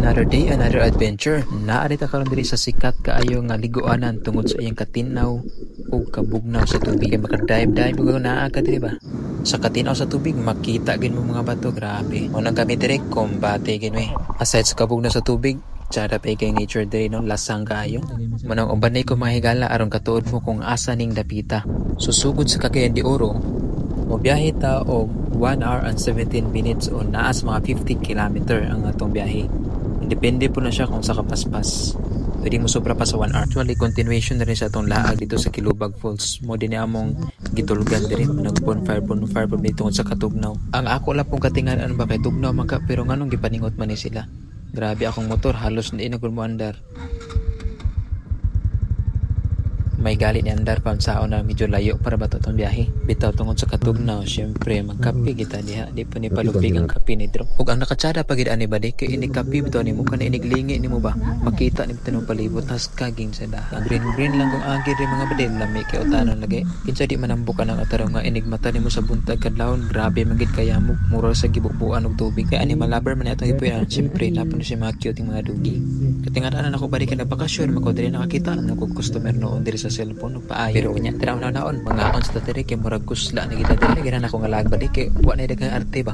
Another day, another adventure. Naarita karon diri sa sikat kaayo nga liguanan tungod sa iyang katinaw o kabugnaw sa tubig. Kaya makadive-dive ug naa ka diri ba? Sa katinaw sa tubig, makita gid mo mga bato, grabe. Unang kami diri kombate gid we. Aside sa kabugnaw sa tubig, tsada pa kay nature diri no, lasang kaayo. Manang ubanay ko mahigala aron katuod mo kung asa ning dapita. Susugod sa Cagayan de Oro, mobiyahe ta og 1 hour and 17 minutes o naas mga 50 kilometer ang atong biyahe. Depende po na siya kung sa kapaspas. Pwede mo sobra pa sa 1 hour. Actually, continuation na rin sa atong laag dito sa Kilubag Falls. Mo din among gitulgan din. Nag-bonfire po dito sa katugnaw. Ang ako lang pong katingan ano ba kay tugnaw maka pero nganong gipaningot man ni sila. Grabe akong motor, halos na inagul mo andar. May galit ni andar pa sa na medyo layo para ba itong biyahe. Bitaw tungod sa katugnaw, syempre magkape kita diha. Di pa ni palupig ang kape ni Dro. Ug ang nakatsada pagid ani ba di kay inig kape bitaw nimo kana iniglingi nimo ba. Makita ni tanong palibot has kaging sa daha. Green lang kung agi rin mga badel lami kay utanon lagi. Kinsa di manambukan ang ataraw nga inig mata nimo sa buntag kadlawon. Grabe magid kaya mo mura sa gibukbuan og tubig. Kay animal lover man atong ipuyan. Syempre napon siya mga cute mga dugi. Katingan-anan ako balik na bakasyon mako diri nakakita ng customer noon diri sa cellphone ug paayo. Pero unya tira na naon mga on sa tatiri kay murag kusla na kita diri ginan ako nga lag balik kay wa na daghang arte ba.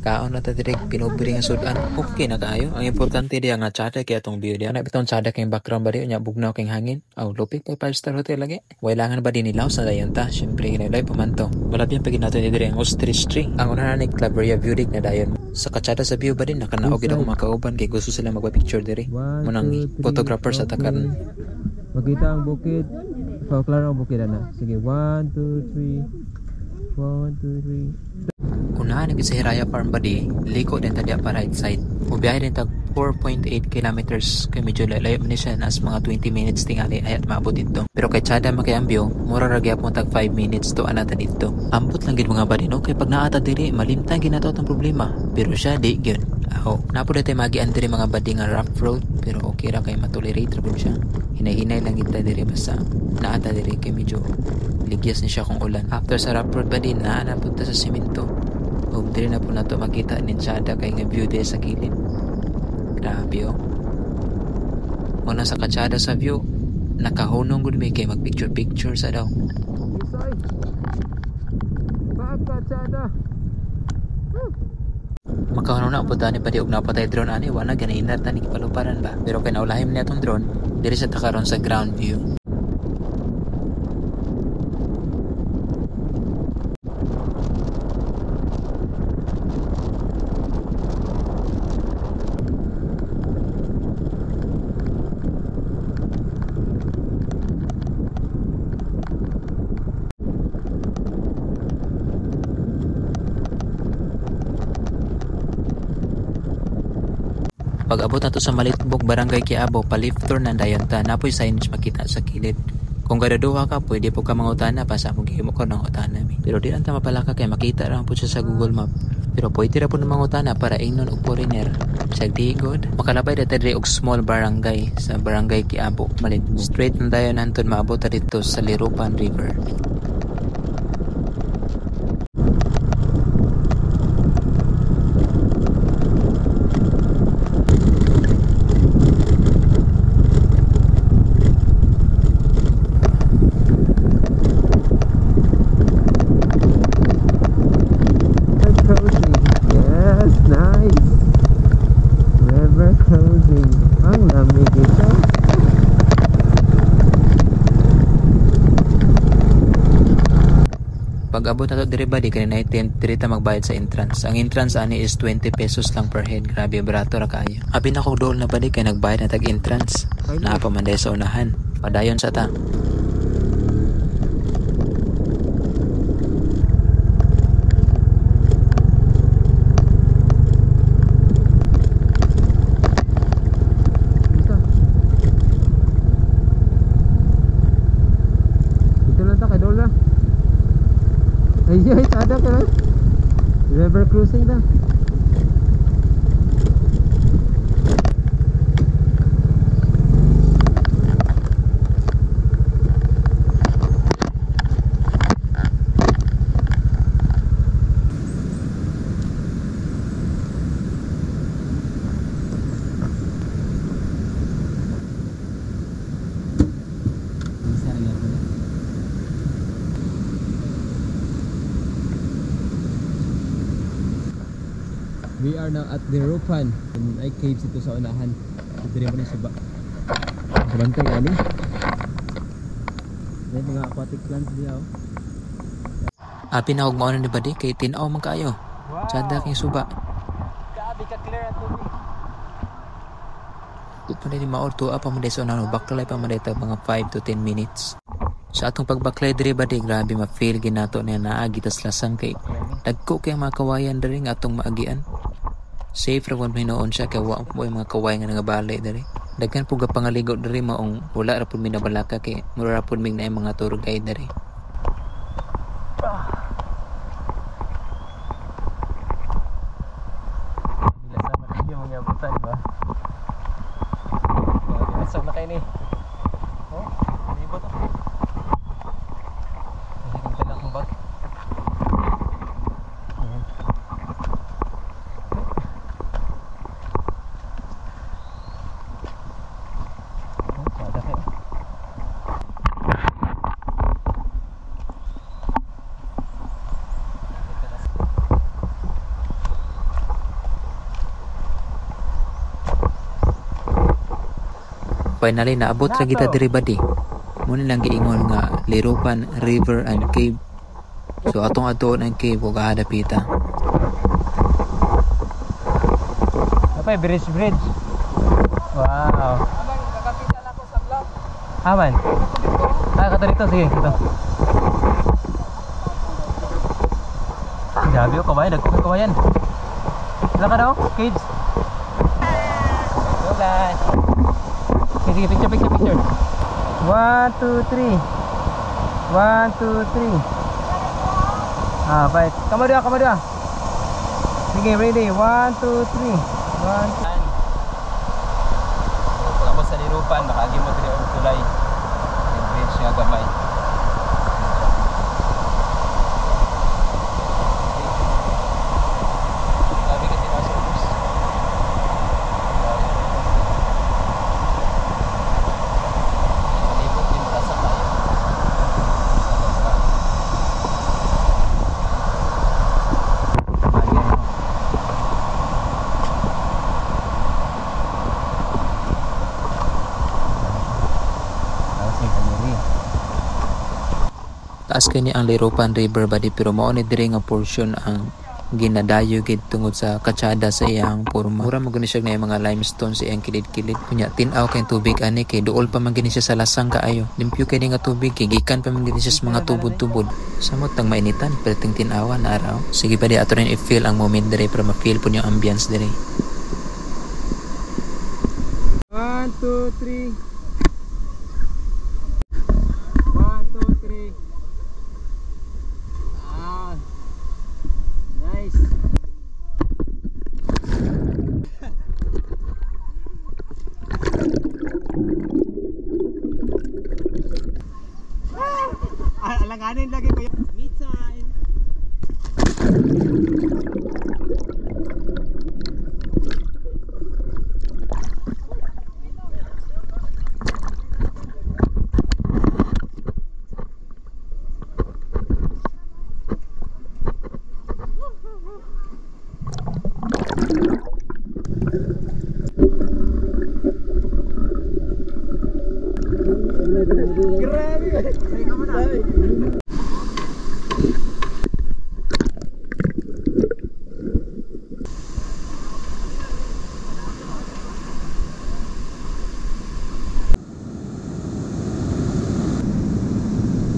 Kaon na ta diri pinubri nga sudan. Okay na kaayo. Ang importante diya nga tsada kay atong view diya. Na biton tsada kay background ba di unya bugnaw kay hangin. Aw lupit kay 5-star hotel lagi. Wailangan ba din nilaw sa dayon ta. Syempre ginalay pamanto. Malapit pagid nato diri ang ostrich tree. Ang una ni Claveria view dig na dayon. Sa katsada sa view ba din nakanaog gid ako makauban kay gusto sila magpa-picture diri. Munang photographer sa takaron. Makita ang bukid. Klaro ang bukid na. Sige, 1, 2, 3. 1, 2, 3. Unahan naging sa Hiraya Farm ba di, liko din tadya pa right side. Ubiyahe din tag 4.8 kilometers kay medyo layo man siya nas mga 20 minutes tingali ayat maabot dito. Pero kay tsada makiambyo, mura ra gyapon tag 5 minutes to anata dito. Ambot lang gid mga badino kay pag naata diri malimtan ginato ang problema. Pero siya di gyud. Aho, napo dito magian diri mga badi nga rough road pero okay ra kay matolerate ra pud siya. Hinay-hinay lang kita diri basta naata diri kay medyo ligyas ni siya kung ulan. After sa rough road badi na punta sa semento. O diri na po nato makita nin tsada kay nga view diri sa gilid. Grabe oh. Muna sa katsada sa view, nakahunong gud mi kay mag-picture sa daw. Katsada. Makahunong na po tani padi og napatay drone ani wala ganina tani paluparan ba. Pero kay naulahem ni atong drone diri sa takaron sa ground view. Pag abot nato sa Malitbog, Barangay Quiabo, paliftor na dayon ta napoy signage makita sa kilid. Kung gadaduha ka, pwede po ka mangutana pa sa mong gihimo ko ng utana mi. Pero di lang ta mapalaka kay makita ra po siya sa Google Map. Pero pwede ra po na mangutana para ingnon og foreigner. Sa digod, makalabay data diri og small barangay sa Barangay Quiabo, Malitbog. Straight na dayon hantod maabot ta dito sa Lirupan River. Pag abot nato diri ba di kanina diri ta magbayad sa entrance. Ang entrance ani is 20 pesos lang per head. Grabe barato ra kaayo. Abi na ko dool na ba di kay nagbayad na tag entrance. Naa pa man sa unahan. Padayon sa ta. Ay, ada ka. River cruising na. are now at the Rupan. Ay caves ito sa unahan. Ito rin mo na suba. Kabantay ali. May mga aquatic plants diya oh. Pinahog mo ni badi kay tinaw man kaayo. Sada kay suba. Grabe ka clear at tubig. Dito na ni maorto pa mo deso na baklay pa mo dito mga 5 to 10 minutes. Sa atong pagbaklay diri badi grabe ma-feel ginato na naagi tas lasang kay dagko kay mga kawayan diri nga atong maagian. Safe ra kun hinoon siya kay wa mo mga kawayan nga nagabalay diri. Daghan pug pangaligo diri maong wala ra pud minabalaka kay mura ra pud mig na mga tour guide diri. Saan na kayo ni? Oh, hindi ba ito? Hindi ka lang bag. Oh, sada kayo. Finally naabot ra kita diri badi. Muna lang giingon nga Lirupan River and Cave. So atong atoon ang cave ug hadapita. Apa bridge? Wow. Abang, kakapitan ako sa vlog. Aman. Kato dito sige ito. Grabe ko kawayan, dagko ka kawayan. Wala ka daw, kids. Wala. Sige, picture. 1, 2, 3. 1, 2, 3. Baik. Kamu dua. Sige, ready. 1, 2, 3. 1, 2. Kamu sa Lirupan, makagi mo diri og tulay. Yung bridge nga gamay. Sabi ka tinasobos. Taas kani ang Lirupan River badi pero mao ni diri nga portion ang ginadayo gid tungod sa katsada sa iyang porma. Mura mo gani siya na mga limestone sa iyang kilid-kilid. Kunya tin-aw kay tubig ani kay duol pa man gani siya sa lasang kaayo. Limpyo kay nga tubig kay gikan pa man gani siya sa mga tubod-tubod. Samot tang mainitan perting tin-awan na araw. Sige pa di ato rin i-feel ang moment diri para ma-feel po yung ambience diri. 1, 2, 3. 1, 2, 3. Nice. Alanganin lagi ko yung me time.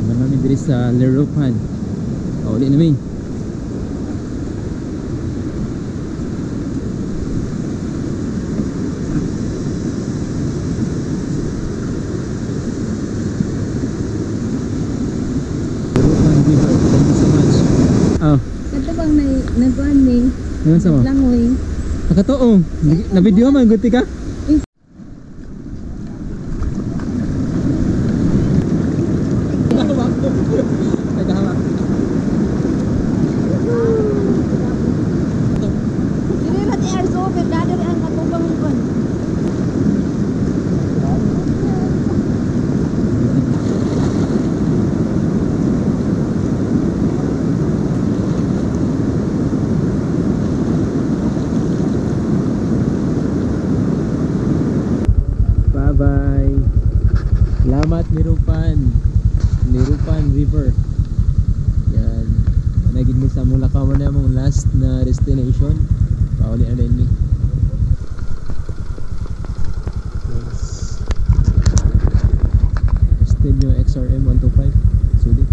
Namin diri sa Lirupan. Uli namin. Oh, Kato bang nagkuhan ni? ngayon sa mo? Langoy. Nakatoong. Na video man guti ka? Dili na ti air so verdadero ang katubang kon. Salamat Mirupan River. Yan. Naging mi sa Mulakaw na mong last na destination. Pauli na ni. Tested yung XRM 125. Sulit.